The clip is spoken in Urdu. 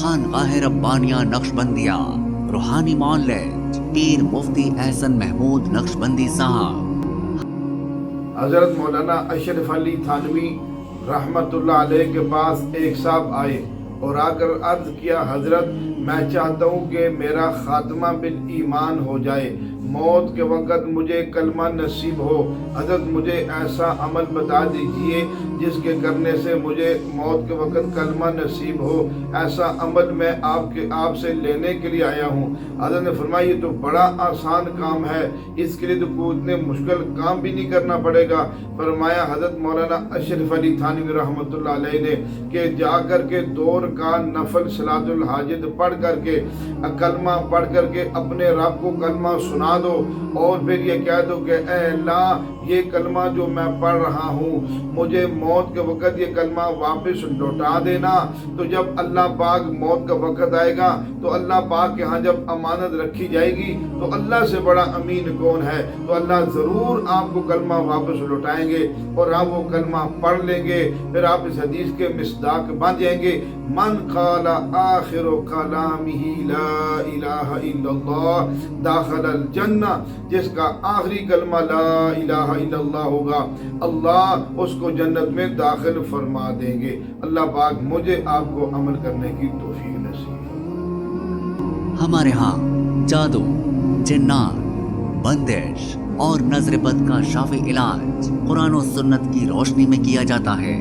خانقاہ ربانیہ نقشبندیہ روحانی معلج پیر مفتی احسن محمود نقشبندی صاحب۔ حضرت مولانا اشرف علی تھانوی رحمت اللہ علیہ کے پاس ایک صاحب آئے اور آ کر عرض کیا، حضرت میں چاہتا ہوں کہ میرا خاتمہ بالایمان ہو جائے، موت کے وقت مجھے کلمہ نصیب ہو، حضرت مجھے ایسا عمل بتا دیجئے جس کے کرنے سے مجھے موت کے وقت کلمہ نصیب ہو، ایسا عمل میں آپ سے لینے کے لیے آیا ہوں۔ حضرت نے فرمایا یہ تو بڑا آسان کام ہے، اس کے لیے تو کوئی اتنے مشکل کام بھی نہیں کرنا پڑے گا۔ فرمایا حضرت مولانا اشرف علی تھانوی رحمۃ اللہ علیہ نے کہ جا کر کے 2 رکعت نفل صلاۃ الحاجت پڑھ کر کے کلمہ پڑھ کر کے اپنے رب کو کلمہ سنا دو اور پھر یہ کہہ دو کہ اے اللہ یہ کلمہ جو میں پڑھ رہا ہوں مجھے موت کے وقت یہ کلمہ واپس لوٹا دینا۔ تو جب اللہ پاک موت کا وقت آئے گا تو اللہ پاک کے ہاں جب امانت رکھی جائے گی تو اللہ سے بڑا امین کون ہے، تو اللہ ضرور آپ کو کلمہ واپس لوٹائیں گے اور آپ وہ کلمہ پڑھ لیں گے، پھر آپ اس حدیث کے مصداق بن جائیں گے، من قال آخر کلامہ لا الہ الا اللہ داخل الجنہ، جس کا آخری کلمہ لا الہ الا اللہ ہوگا اللہ اس کو جنت میں داخل فرما دیں گے۔ اللہ پاک مجھے آپ کو عمل کرنے کی توفیق نصیب۔ ہمارے ہاں جادو، جنات، بندش اور نظر بد کا شافی علاج قرآن و سنت کی روشنی میں کیا جاتا ہے۔